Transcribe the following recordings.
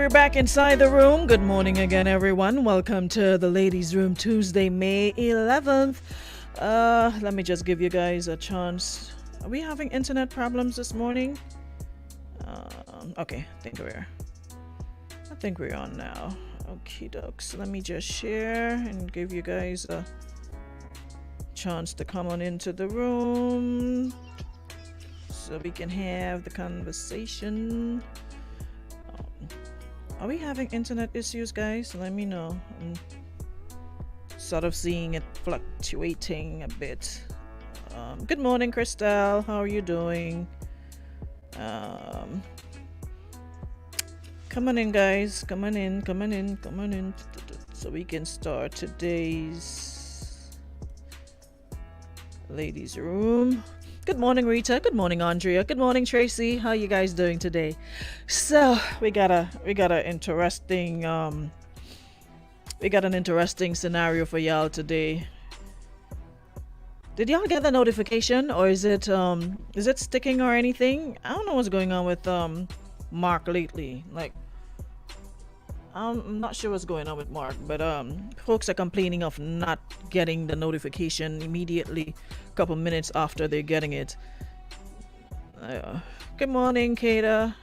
we're back inside the room. Good morning again, everyone. Welcome to the Ladies' Room Tuesday, May 11th. Let me just give you guys a chance. Are we having internet problems this morning? Okay, I think we're on now. Okie dokes. Let me just share and give you guys a chance to come on into the room so we can have the conversation. Are we having internet issues, guys? Let me know. I'm sort of seeing it fluctuating a bit. Good morning, Christelle. How are you doing? Come on in, guys. Come on in. So we can start today's ladies' room. Good morning, Rita. Good morning, Andrea. Good morning, Tracy. How you guys doing today? So we got an interesting scenario for y'all today. Did y'all get the notification, or is it sticking or anything? I don't know what's going on with Mark lately. Like, I'm not sure what's going on with Mark, but folks are complaining of not getting the notification immediately, a couple minutes after they're getting it. Good morning, Kata.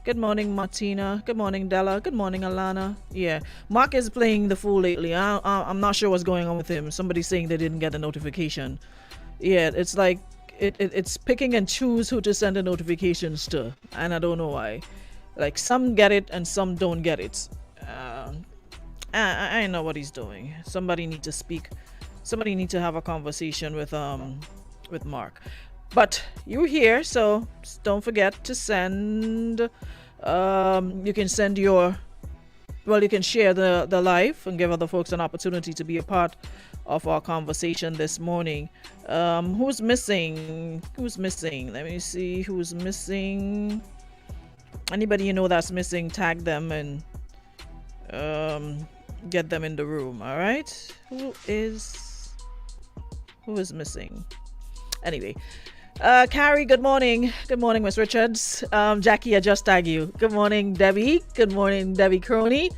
Good morning, Martina. Good morning, Della. Good morning, Alana. Yeah, Mark is playing the fool lately. I'm not sure what's going on with him. Somebody's saying they didn't get a notification. Yeah, it's like it's picking and choose who to send the notifications to, and I don't know why. Like, some get it and some don't get it. I know what he's doing. Somebody need to speak. Somebody need to have a conversation with Mark. But you're here, so don't forget to send. You can send you can share the live and give other folks an opportunity to be a part of our conversation this morning. Who's missing? Let me see who's missing. Anybody you know that's missing, tag them and get them in the room. All right. Who is missing? Anyway, Carrie, good morning. Good morning, Miss Richards. Jackie, I just tagged you. Good morning, Debbie. Good morning, Debbie Crony.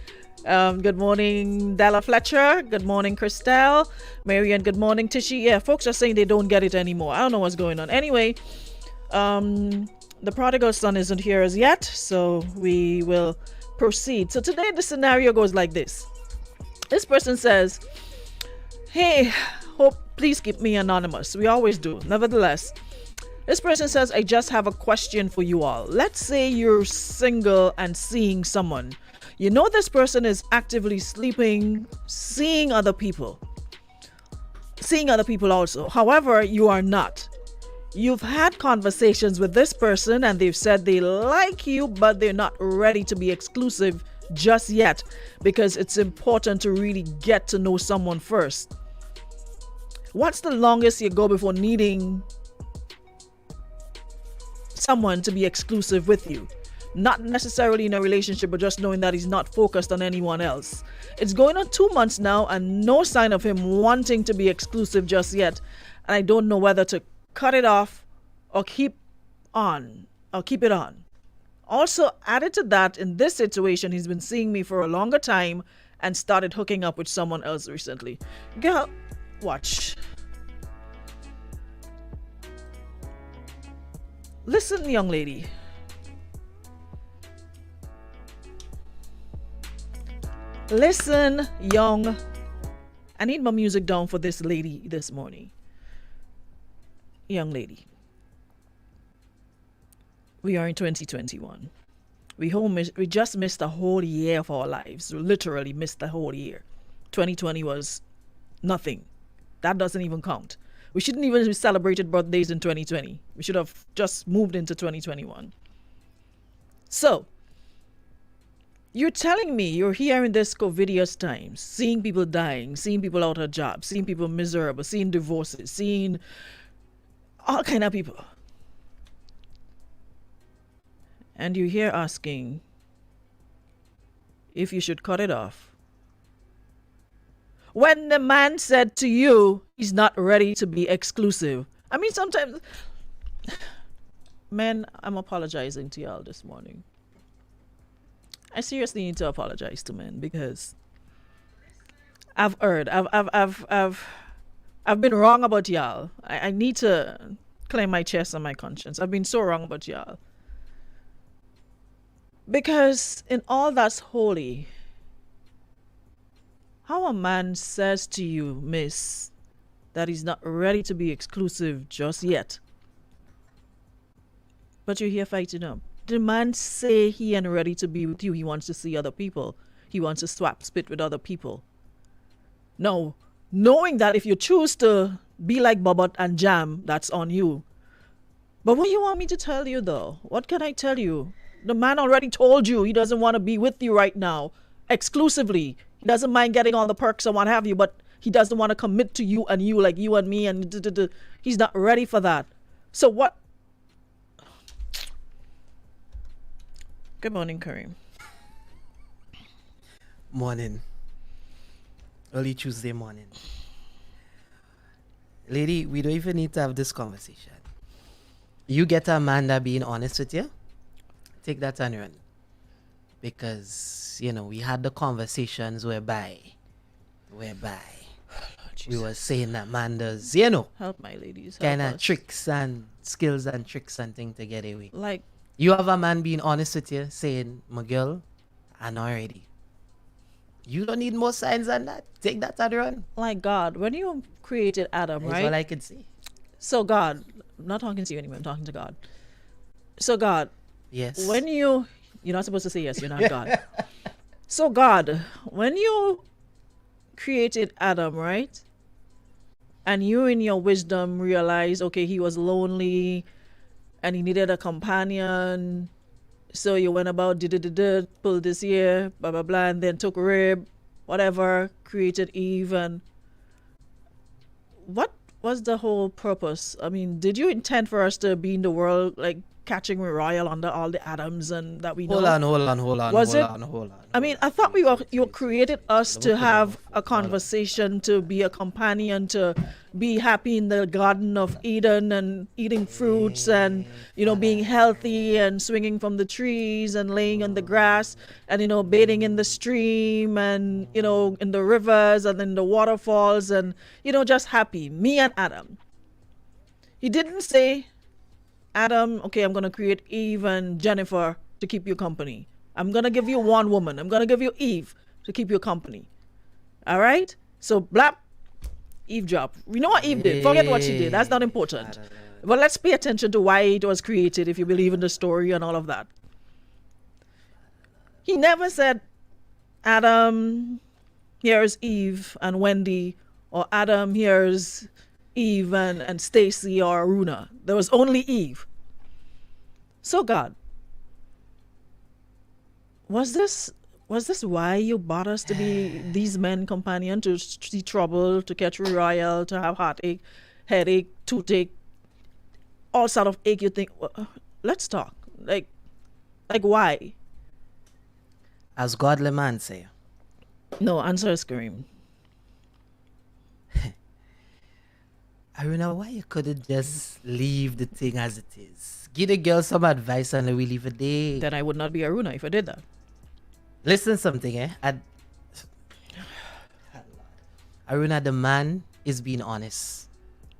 Good morning, Della Fletcher. Good morning, Christelle. Marian, good morning, Tishy. Yeah, folks are saying they don't get it anymore. I don't know what's going on. Anyway, the prodigal son isn't here as yet, so we will proceed. So today the scenario goes like this. This person says, hey, hope please keep me anonymous. We always do. Nevertheless, this person says, I just have a question for you all. Let's say you're single and seeing someone. You know this person is actively sleeping, seeing other people also. However, you are not. You've had conversations with this person and they've said they like you, but they're not ready to be exclusive just yet because it's important to really get to know someone first. What's the longest you go before needing someone to be exclusive with you? Not necessarily in a relationship, but just knowing that he's not focused on anyone else. It's going on 2 months now and no sign of him wanting to be exclusive just yet. And I don't know whether to cut it off or keep it on. Also, added to that, in this situation, he's been seeing me for a longer time and started hooking up with someone else recently. Girl, watch. Listen, young lady. Listen, young. I need my music down for this lady this morning. Young lady, we are in 2021. We just missed a whole year of our lives. We literally missed the whole year. 2020 was nothing. That doesn't even count. We shouldn't even have celebrated birthdays in 2020. We should have just moved into 2021. So, you're telling me you're here in this COVIDious times, seeing people dying, seeing people out of jobs, seeing people miserable, seeing divorces, seeing all kind of people. And you're here asking if you should cut it off. When the man said to you, he's not ready to be exclusive. I mean, sometimes, men, I'm apologizing to y'all this morning. I seriously need to apologize to men because I've erred. I've been wrong about y'all. I need to claim my chest and my conscience. I've been so wrong about y'all. Because in all that's holy, how a man says to you, miss, that he's not ready to be exclusive just yet, but you're here fighting him. The man say he ain't ready to be with you. He wants to see other people. He wants to swap spit with other people. No, knowing that if you choose to be like Bobot and Jam, that's on you. But what do you want me to tell you though? What can I tell you? The man already told you he doesn't want to be with you right now exclusively. He doesn't mind getting all the perks and what have you, but he doesn't want to commit to you and you like you and me and he's not ready for that. So what? Good morning, Kareem. Morning. Early Tuesday morning. Lady, we don't even need to have this conversation. You get a man that being honest with you, take that and run. Because, we had the conversations whereby we were saying that man does, help my ladies. kind of tricks and skills and tricks and things to get away. Like, You have a man being honest with you, saying, my girl, I'm not ready. You don't need more signs than that. Take that and run. like God, when you created Adam, That's right? all I could say. So God, I'm not talking to you anymore, I'm talking to God. So God, Yes. when you're not supposed to say yes, you're not God. So God, when you created Adam, right? And you in your wisdom realized, okay, he was lonely and he needed a companion. So you went about, pulled this here, blah, blah, blah, and then took rib, whatever, created Eve. And what was the whole purpose? I mean, did you intend for us to be in the world, like, catching royal under all the Adams and that we know? Hold on. Was it? I mean, I thought you created us to have a conversation, to be a companion, to be happy in the Garden of Eden and eating fruits and, being healthy and swinging from the trees and laying on the grass and, bathing in the stream and, in the rivers and in the waterfalls and, just happy. Me and Adam. He didn't say, Adam, okay, I'm going to create Eve and Jennifer to keep you company. I'm going to give you one woman. I'm going to give you Eve to keep you company. All right? So, blap, Eve dropped. You know what Eve did? Forget what she did. That's not important. But let's pay attention to why it was created if you believe in the story and all of that. He never said, Adam, here's Eve and Wendy, or Adam, here's Eve and Stacy or Aruna. There was only Eve. So God, was this why you brought us to be these men companion, to see trouble, to catch royal, to have heartache, headache, toothache, all sort of ache? You think, let's talk. Like why? As godly man say. No, answer is Kareem. I don't know why you couldn't just leave the thing as it is. Give the girl some advice and we leave it there. Then I would not be Aruna if I did that. Listen something, Aruna, the man is being honest.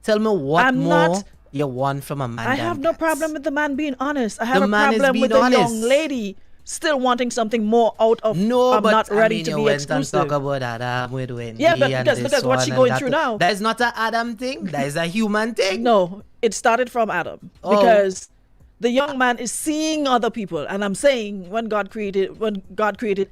Tell me what you want from a man. I have no that. problem with the man being honest. I have The a man is problem being with the young honest. lady still wanting something more out of No, I'm but not ready to you be went exclusive. and talk about Adam with Wendy. Yeah, but and because this look at what one she's and going that through one. now. That is not an Adam thing. That is a human thing. No, it started from Adam because the young man is seeing other people, and I'm saying when God created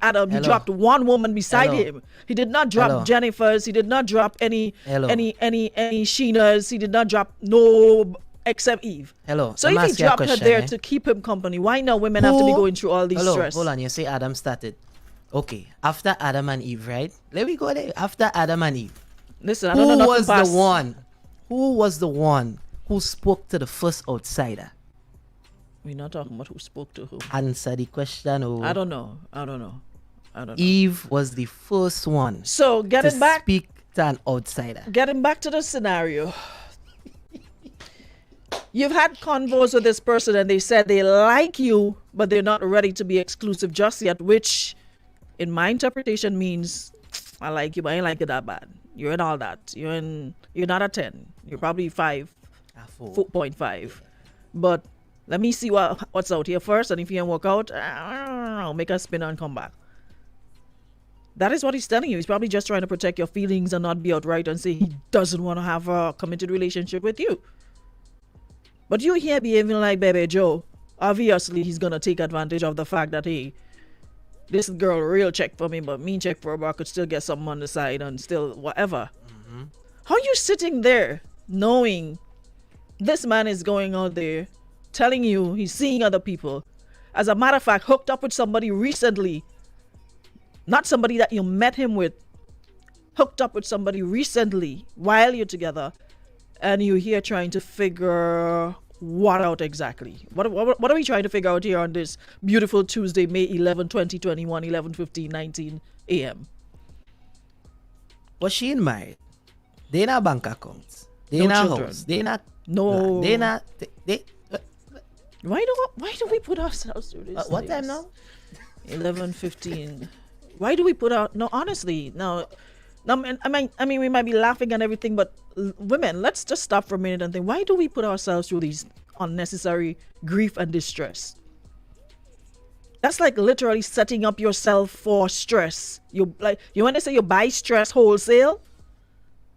Adam, he Hello. dropped one woman beside Hello. him. He did not drop Hello. Jennifer's. He did not drop any Hello. Sheena's. He did not drop no except Eve. Hello. So let me if he ask you a dropped her question, there to keep him company, why now women have to be going through all these Hello, stress? hold on. You say Adam started. Okay, after Adam and Eve, right? Let me go there. After Adam and Eve, Listen, I don't know nothing past. Who was the one who spoke to the first outsider? We're not talking about who spoke to who. Answer the question. Oh. I don't know. Eve was the first one So to getting back speak to an outsider. to the scenario. You've had convos with this person and they said they like you but they're not ready to be exclusive just yet, which in my interpretation means I like you, but I ain't like you that bad. You're in all that. You're not a 10. You're probably 5, 4.5. But let me see what's out here first, and if you don't work out, I don't know, make a spin and come back. That is what he's telling you. He's probably just trying to protect your feelings and not be outright and say he doesn't want to have a committed relationship with you. But you here behaving like Baby Joe. Obviously, he's going to take advantage of the fact that, hey, this girl real check for me, but me check for her, but I could still get something on the side and still whatever. Mm-hmm. How are you sitting there knowing this man is going out there telling you he's seeing other people? As a matter of fact, hooked up with somebody recently. Not somebody that you met him with. Hooked up with somebody recently while you're together. And you're here trying to figure what out exactly? What are we trying to figure out here on this beautiful Tuesday, May 11, 2021, 11:15, 19 a.m.? Was she in married? They not bank accounts. They No not children. house. They not. No. They not. Why do we put ourselves through this? What time now? 11:15. Why do we put out? No, honestly, no. I mean, we might be laughing and everything, but women, let's just stop for a minute and think: why do we put ourselves through these unnecessary grief and distress? That's like literally setting up yourself for stress. You want to say you buy stress wholesale?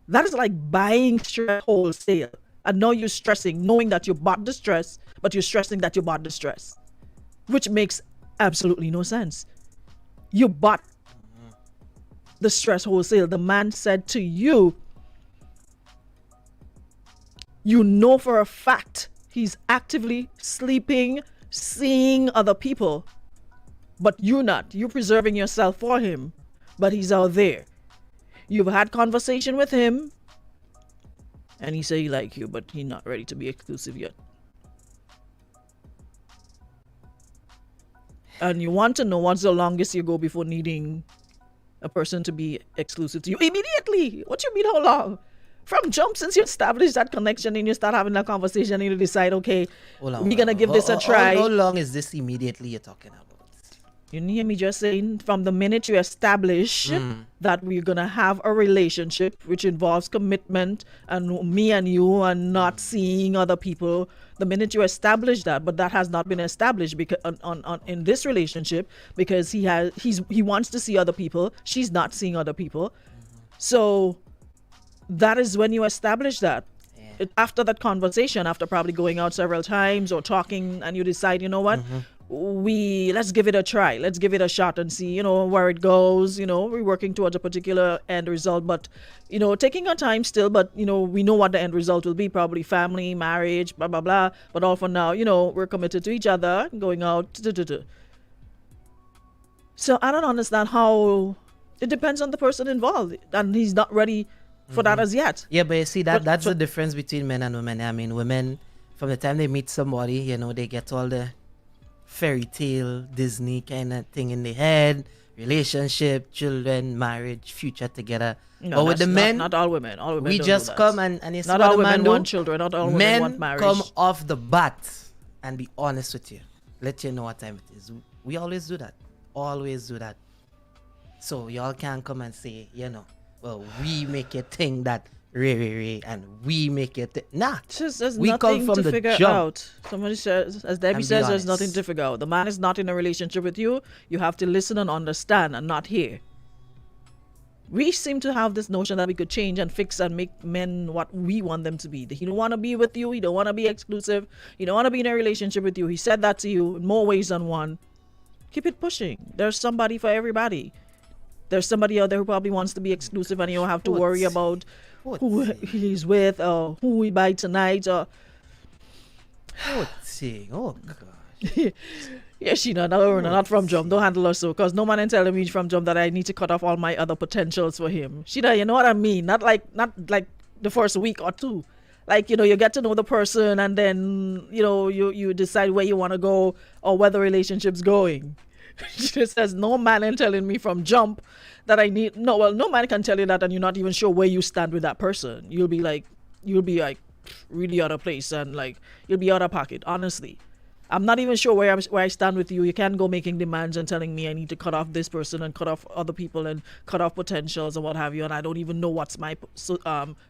That is like buying stress wholesale, and now you're stressing, knowing that you bought the stress, but you're stressing that you bought the stress, which makes absolutely no sense. You bought the stress wholesale. The man said to you, you know for a fact he's actively sleeping, seeing other people, but you're not. You're preserving yourself for him, but he's out there. You've had conversation with him, and he say he like you, but he's not ready to be exclusive yet. And you want to know what's the longest you go before needing a person to be exclusive to you immediately. What you mean how long? From jump, since you establish that connection and you start having that conversation and you decide, okay, we're gonna give this a try. How long is this immediately you're talking about? You didn't hear me just saying from the minute you establish that we're gonna have a relationship which involves commitment and me and you and not seeing other people. The minute you establish that, but that has not been established because in this relationship because he wants to see other people. She's not seeing other people. So that is when you establish that. After that conversation, after probably going out several times or talking, and you decide, you know what, let's give it a try, let's give it a shot and see, where it goes. We're working towards a particular end result, but taking our time still, but we know what the end result will be, probably family, marriage, blah blah blah, but all for now, we're committed to each other, going out. So I don't understand how it depends on the person involved, and he's not ready for that as yet. Yeah, but you see that's the difference between men and women. I mean, women, from the time they meet somebody, they get all the fairy tale Disney kind of thing in their head: relationship, children, marriage, future together. No, but with the men, not all women. All women we don't just do that. come and you see not what all the man women do? want children. Not all women Men want marriage. come off the bat and be honest with you. Let you know what time it is. We always do that. Always do that. So y'all can't come and say, well, we make a thing that Ray, and we make it. Nah, There's we nothing come from to the figure jump. out. Somebody says, as Debbie And says, be there's honest. nothing to figure out. The man is not in a relationship with you. You have to listen and understand and not hear. We seem to have this notion that we could change and fix and make men what we want them to be. He don't want to be with you. He don't want to be exclusive. He don't want to be in a relationship with you. He said that to you in more ways than one. Keep it pushing. There's somebody for everybody. There's somebody out there who probably wants to be exclusive, and you don't have to worry about who he's with or who we buy tonight. Or Oh God. yeah, Sheena, no, not from Jump. Don't handle her so, because no man can tell me from Jump that I need to cut off all my other potentials for him. Sheena, you know what I mean? Not like the first week or two. Like, you get to know the person, and then, you decide where you want to go or where the relationship's going. She just says, no man ain't telling me from Jump that I need. No, well, no man can tell you that, and you're not even sure where you stand with that person. You'll be like really out of place, and like, you'll be out of pocket, honestly. I'm not even sure where I stand with you. You can't go making demands and telling me I need to cut off this person and cut off other people and cut off potentials and what have you. And I don't even know what's my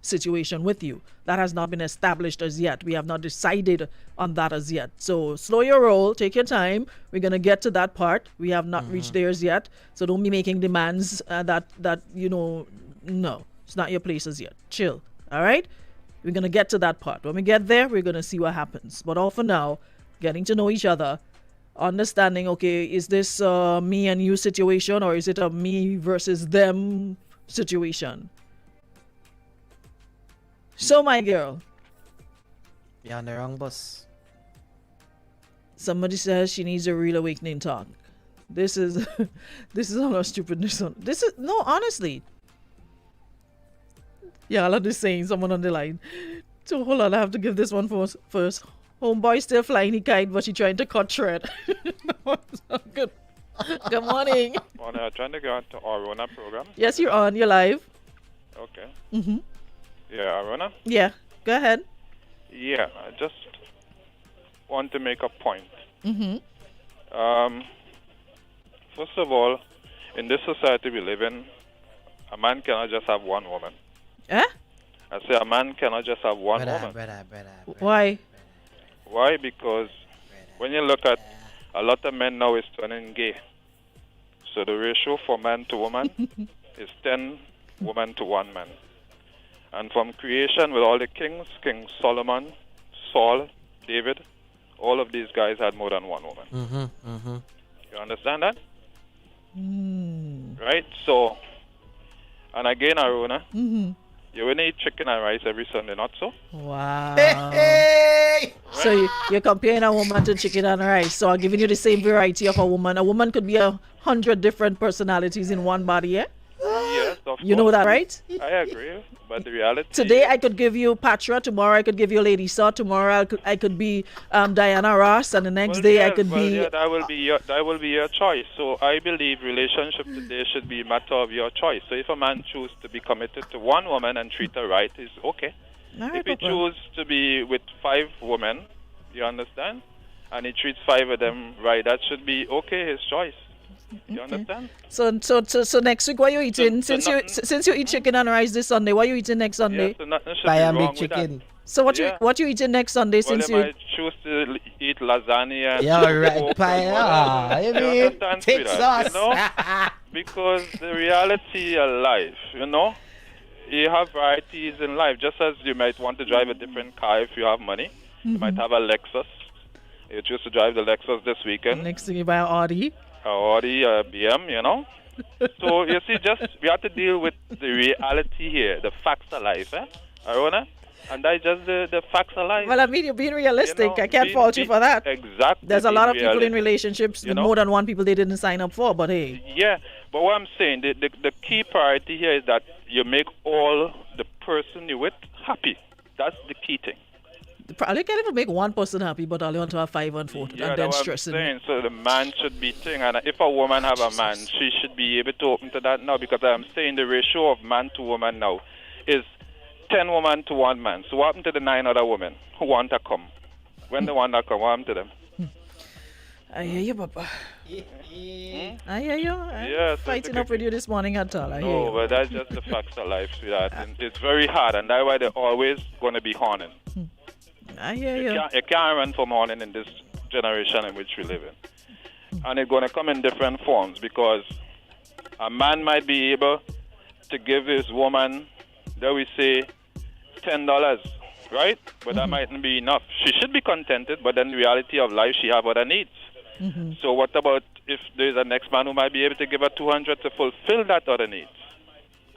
situation with you. That has not been established as yet. We have not decided on that as yet. So slow your roll. Take your time. We're gonna get to that part. We have not reached theirs yet. So don't be making demands that no, it's not your place as yet. Chill. All right. We're going to get to that part. When we get there, we're going to see what happens. But all for now, getting to know each other, understanding, okay, is this a me and you situation or is it a me versus them situation? So, my girl. You're on the wrong bus. Somebody says she needs a real awakening talk. This is all our stupidness. No, honestly. Yeah, I'm just saying, someone on the line. So hold on, I have to give this one first. Homeboy still flying the kite, but she trying to cut thread. Good. Good morning. Morning, I'm trying to get on to Arona program. Yes, you're on. You're live. Okay. Mm-hmm. Yeah, Arona? Yeah, go ahead. Yeah, I just want to make a point. Mm-hmm. First of all, in this society we live in, a man cannot just have one woman. Eh? I say a man cannot just have one woman. Brother. Why? Why? Because when you look at a lot of men now is turning gay. So the ratio for man to woman is 10 women to 1 man. And from creation with all the kings, King Solomon, Saul, David, all of these guys had more than one woman. You understand that? Right? So, and again, Aruna, you wouldn't eat chicken and rice every Sunday, not so? Wow. Hey! So you're comparing a woman to chicken and rice. So I'm giving you the same variety of a woman. A woman could be 100 different personalities in one body, yeah? Yes, of You course. know that, right? I agree. But the reality Today I could give you Patra, tomorrow I could give you Lady Saw, tomorrow I could be Diana Ross, and the next day I could be... Yeah, that will be your choice. So I believe relationship today should be a matter of your choice. So if a man chooses to be committed to one woman and treat her right, it's okay. All right, If he Papa. chooses to be with 5 women, you understand? And he treats 5 of them right, that should be okay, his choice. You understand? So next week what you eating? So Since you eat chicken and rice this Sunday, what you eating next Sunday? Yes, so nothing should Buy be a wrong big with chicken. that. So Yeah. what you eating next Sunday Well, since they you... might choose to eat lasagna and Yeah, right, pork pie. and whatever. You You mean, understand, take sweetheart, sauce. you know? Because the reality of life, you know, you have varieties in life. Just as you might want to drive a different car if you have money. You might have a Lexus. You choose to drive the Lexus this weekend. Next thing you buy an Audi. A Audi, a BM, you know. So, you see, we have to deal with the reality here, the facts of life, Arona? And that's just the facts of life. Well, I mean, you're being realistic. You know, I can't fault you for that. Exactly. There's a lot of being people in realistic. relationships You with know? more than one people they didn't sign up for, but hey. Yeah, but what I'm saying, the key priority here is that you make all the person you're with happy. That's the key thing. Probably can't even make one person happy, but all you want to have 5 and 4 Yeah, and then that's what I'm stressing. saying. So the man should be thing, and if a woman have a man, she should be able to open to that now, because I'm saying the ratio of man to woman now is 10 women to 1 man. So what happened to the 9 other women who want to come? When they want to come, what happened to them? I hear you, Papa. I hear you. I'm Yeah, so fighting up with you this morning at all. I hear No, you. but that's just the facts of life, sweetheart. And it's very hard, and that's why they're always going to be horning. I hear you. You can't run from horning in this generation in which we live in. And it's going to come in different forms, because a man might be able to give his woman, that we say, $10, right? But that mightn't be enough. She should be contented, but then the reality of life, she have other needs. So what about if there's a next man who might be able to give her 200 to fulfill that other needs?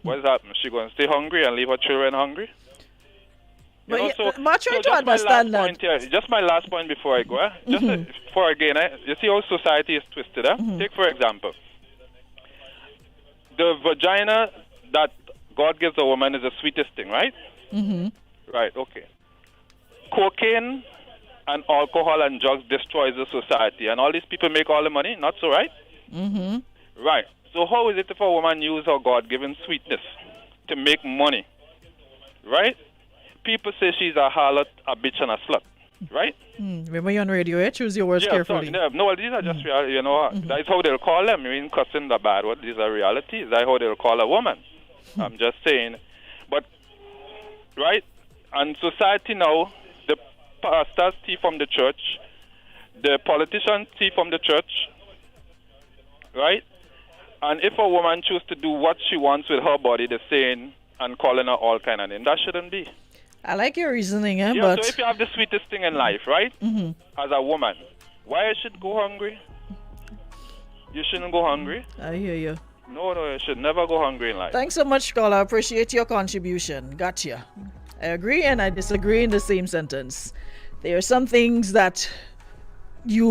What's happening? She going to stay hungry and leave her children hungry? You But know, yeah, so, but I try so to just my understand last that. point here, just my last point before I go. Just for again, you see how society is twisted. Take for example, the vagina that God gives a woman is the sweetest thing, right? Right. Okay. Cocaine and alcohol and drugs destroys the society, and all these people make all the money. Not so, right? Right. So how is it if a woman uses her God-given sweetness to make money? Right? People say she's a harlot, a bitch, and a slut. right? Remember you're on radio, eh? Choose your words Yeah, so, carefully. no, well, these are just reality, you know. That is how they'll call them. You mean cussing the bad word? These are realities. That's how they'll call a woman. I'm just saying. But, right? And society now, the pastors thief from the church, the politicians thief from the church, right? And if a woman chooses to do what she wants with her body, they're saying and calling her all kind of names. That shouldn't be. I like your reasoning, eh? Yeah, But so if you have the sweetest thing in life, right? As a woman, why you should go hungry? You shouldn't go hungry. I hear you. No, you should never go hungry in life. Thanks so much, caller. I appreciate your contribution. Gotcha. I agree and I disagree in the same sentence. There are some things that you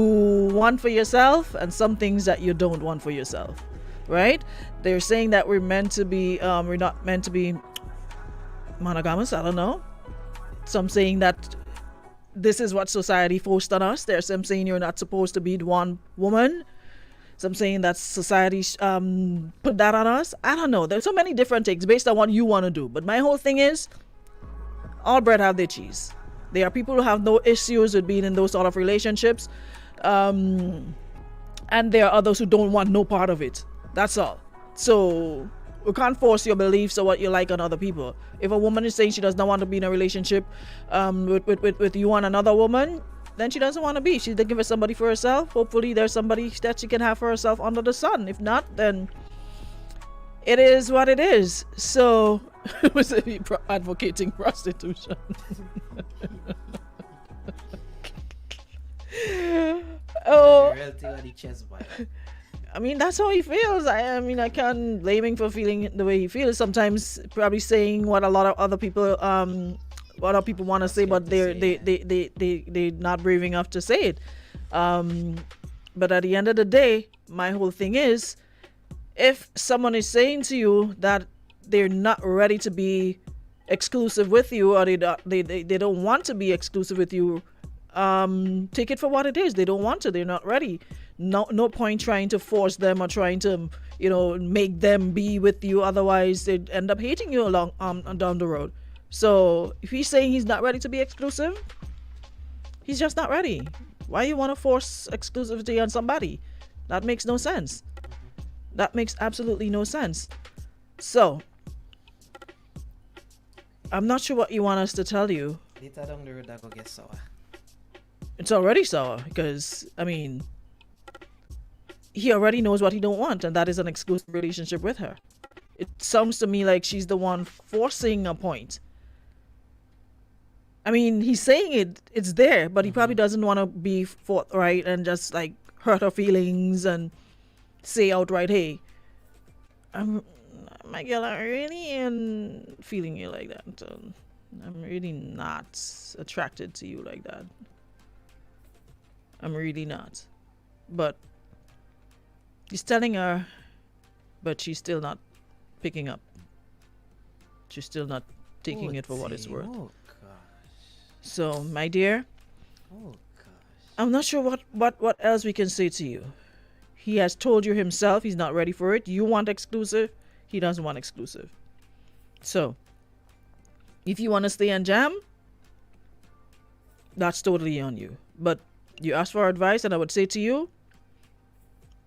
want for yourself and some things that you don't want for yourself, right? They're saying that we're not meant to be monogamous. I don't know. Some saying that this is what society forced on us. There's some saying you're not supposed to be one woman. Some saying that society put that on us. I don't know. There's so many different things based on what you want to do. But my whole thing is, all bread have their cheese. There are people who have no issues with being in those sort of relationships. And there are others who don't want no part of it. That's all. So we can't force your beliefs or what you like on other people. If a woman is saying she does not want to be in a relationship with you and another woman, then she doesn't want to be. She's looking for somebody for herself. Hopefully there's somebody that she can have for herself under the sun. If not, then it is what it is. So was it advocating prostitution? Oh, I mean, that's how he feels. I mean, I can't blame him for feeling the way he feels. Sometimes probably saying what a lot of other people what other people want to say, but they're not brave enough to say it. But at the end of the day, my whole thing is, if someone is saying to you that they're not ready to be exclusive with you, or they don't want to be exclusive with you, take it for what it is. They don't want to. They're not ready. No point trying to force them or trying to, make them be with you. Otherwise, they'd end up hating you along down the road. So if he's saying he's not ready to be exclusive, he's just not ready. Why you want to force exclusivity on somebody? That makes no sense. That makes absolutely no sense. So I'm not sure what you want us to tell you. Later down the road, that go get sour. It's already sour because, I mean, he already knows what he don't want, and that is an exclusive relationship with her. It sounds to me like she's the one forcing a point. I mean, he's saying it's there, but he probably doesn't want to be forthright and just like hurt her feelings and say outright, hey, my girl, I'm really feeling you like that. I'm really not attracted to you like that. I'm really not. But he's telling her, but she's still not picking up. She's still not taking it for what it's worth. Oh gosh. So, my dear, Oh gosh. I'm not sure what else we can say to you. He has told you himself he's not ready for it. You want exclusive. He doesn't want exclusive. So, if you want to stay and jam, that's totally on you. But you asked for advice, and I would say to you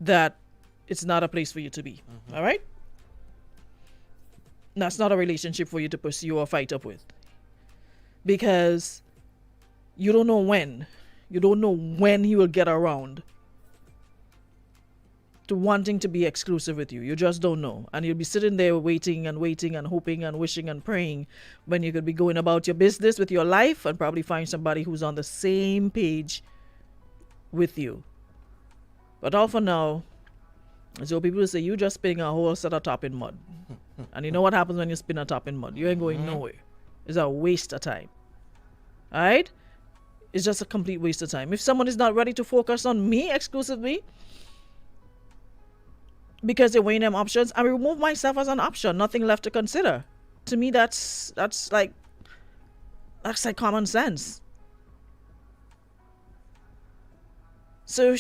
that it's not a place for you to be. All right? That's not a relationship for you to pursue or fight up with. Because you don't know when. You don't know when he will get around to wanting to be exclusive with you. You just don't know. And you'll be sitting there waiting and hoping and wishing and praying when you could be going about your business with your life and probably find somebody who's on the same page with you. But all for now, so people say you just spinning a whole set of top in mud. And you know what happens when you spin a top in mud? You ain't going nowhere. It's a waste of time. Alright? It's just a complete waste of time. If someone is not ready to focus on me exclusively because they're weighing them options, I remove myself as an option. Nothing left to consider. To me, that's like common sense. So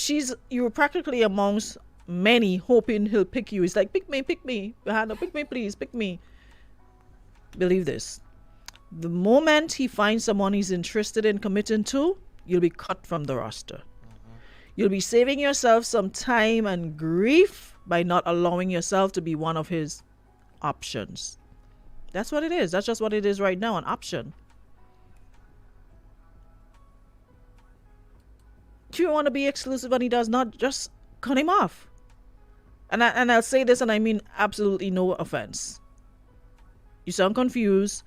you're practically amongst many hoping he'll pick you. It's like, pick me. Pick me, please, pick me. Believe this. The moment he finds someone he's interested in committing to, you'll be cut from the roster. You'll be saving yourself some time and grief by not allowing yourself to be one of his options. That's what it is. That's just what it is right now, an option. If you want to be exclusive and he does not, just cut him off. And I'll say this, and I mean absolutely no offense. You sound confused.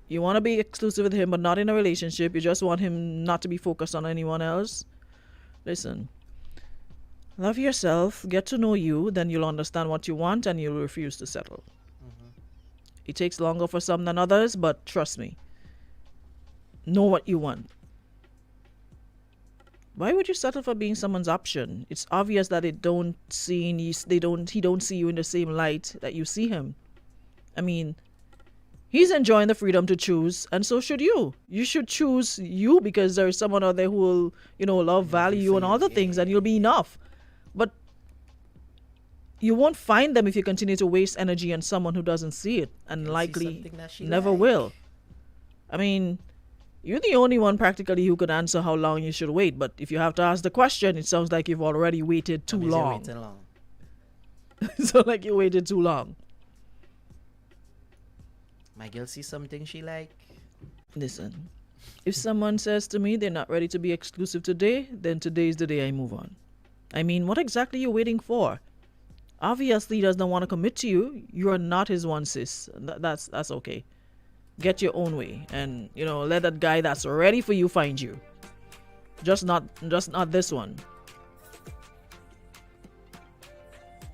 You want to be exclusive with him, but not in a relationship. You just want him not to be focused on anyone else. Listen, love yourself, get to know you, then you'll understand what you want and you'll refuse to settle. It takes longer for some than others, but trust me, know what you want. Why would you settle for being someone's option? It's obvious that he don't see you in the same light that you see him. I mean, he's enjoying the freedom to choose, and so should you. You should choose you because there's someone out there who will, love, value you and all the things, and you'll be enough. But you won't find them if you continue to waste energy on someone who doesn't see it and likely never will. I mean, you're the only one practically who could answer how long you should wait. But if you have to ask the question, it sounds like you've already waited too long. So like you waited too long. My girl see something she like. Listen, if someone says to me they're not ready to be exclusive today, then today is the day I move on. I mean, what exactly are you waiting for? Obviously, he doesn't want to commit to you. You are not his one, sis. That's okay. Get your own way, and let that guy that's ready for you find you. Just not this one.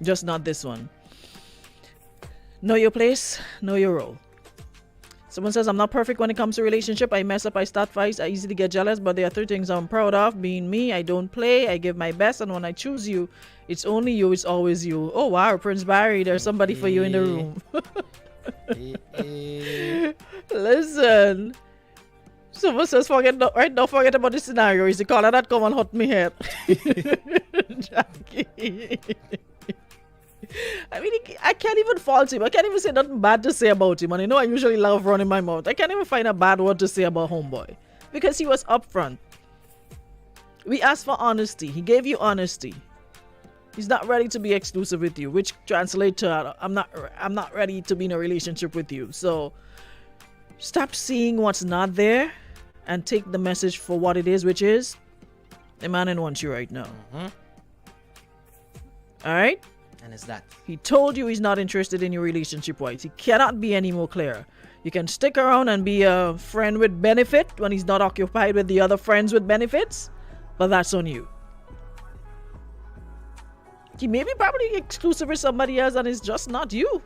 Just not this one. Know your place, know your role. Someone says, I'm not perfect when it comes to relationship. I mess up, I start fights, I easily get jealous, but there are 3 things I'm proud of. Being me, I don't play, I give my best, and when I choose you, it's only you, it's always you. Oh wow, Prince Barry, there's somebody for you in the room. Listen. Someone says, don't forget about the scenario. Is the caller that come and hurt me head? Jackie. I mean, I can't even fault him. I can't even say nothing bad to say about him. And I usually love running my mouth. I can't even find a bad word to say about homeboy. Because he was upfront. We asked for honesty. He gave you honesty. He's not ready to be exclusive with you, which translates to I'm not ready to be in a relationship with you. So stop seeing what's not there and take the message for what it is, which is the man wants you right now. All right? And it's that. He told you he's not interested in your relationship wise. He cannot be any more clear. You can stick around and be a friend with benefit when he's not occupied with the other friends with benefits, but that's on you. He may be probably exclusive with somebody else and it's just not you.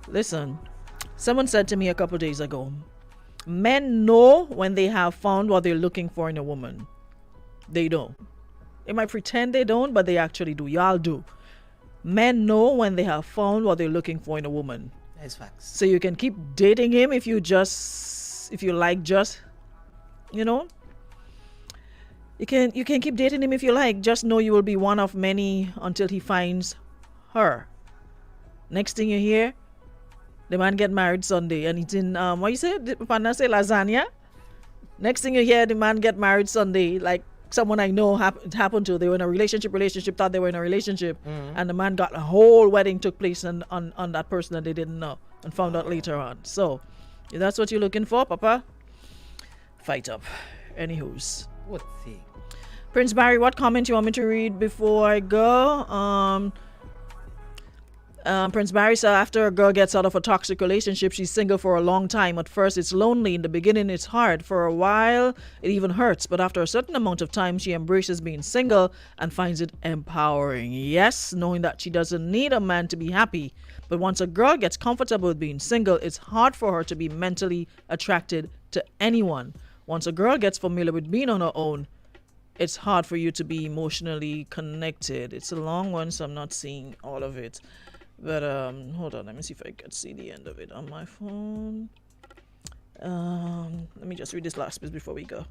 Listen, someone said to me a couple days ago, men know when they have found what they're looking for in a woman. They don't. They might pretend they don't, but they actually do. Y'all do. Men know when they have found what they're looking for in a woman. That's facts. So you can keep dating him if you like. You can keep dating him if you like. Just know you will be one of many until he finds her. Next thing you hear, the man get married Sunday and it's in what you say? Panda say lasagna. Next thing you hear, the man get married Sunday. Like someone I know happened to. They were in a relationship, thought they were in a relationship, and the man got a whole wedding took place on that person that they didn't know and found out later on. So if that's what you're looking for, Papa, fight up. Anywho's. What thing? Prince Barry, what comment you want me to read before I go? Prince Barry said after a girl gets out of a toxic relationship, she's single for a long time. At first, it's lonely. In the beginning, it's hard. For a while, it even hurts. But after a certain amount of time, she embraces being single and finds it empowering. Yes, knowing that she doesn't need a man to be happy. But once a girl gets comfortable with being single, it's hard for her to be mentally attracted to anyone. Once a girl gets familiar with being on her own, it's hard for you to be emotionally connected. It's a long one, so I'm not seeing all of it. But hold on, let me see if I can see the end of it on my phone. Let me just read this last bit before we go.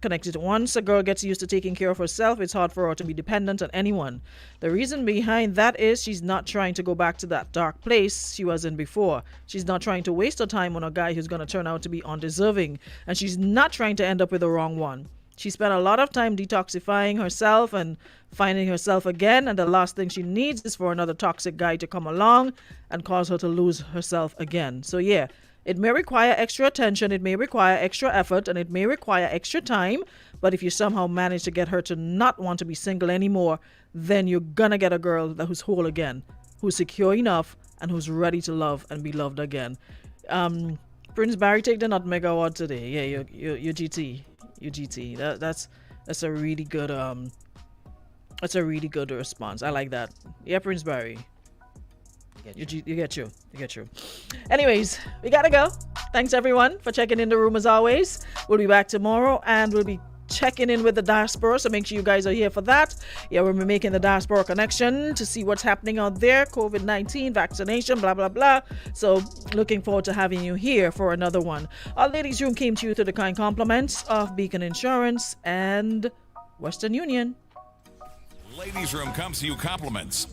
Connected. Once a girl gets used to taking care of herself, it's hard for her to be dependent on anyone. The reason behind that is she's not trying to go back to that dark place she was in before. She's not trying to waste her time on a guy who's going to turn out to be undeserving, and she's not trying to end up with the wrong one. She spent a lot of time detoxifying herself and finding herself again, and the last thing she needs is for another toxic guy to come along and cause her to lose herself again. So yeah, it may require extra attention, it may require extra effort, and it may require extra time, but if you somehow manage to get her to not want to be single anymore, then you're gonna get a girl who's whole again, who's secure enough, and who's ready to love and be loved again. Prince Barry, take the Nutmeg Award today. Yeah, your GT. Your GT. That's a really good that's a really good response. I like that. Yeah, Prince Barry. You get you. Anyways, we gotta go. Thanks everyone for checking in the room as always. We'll be back tomorrow and we'll be checking in with the diaspora, so make sure you guys are here for that. Yeah, we'll be making the diaspora connection to see what's happening out there, COVID-19, vaccination, blah blah blah. So looking forward to having you here for another one. Our ladies room came to you through the kind compliments of Beacon Insurance and Western Union. Ladies Room comes to you compliments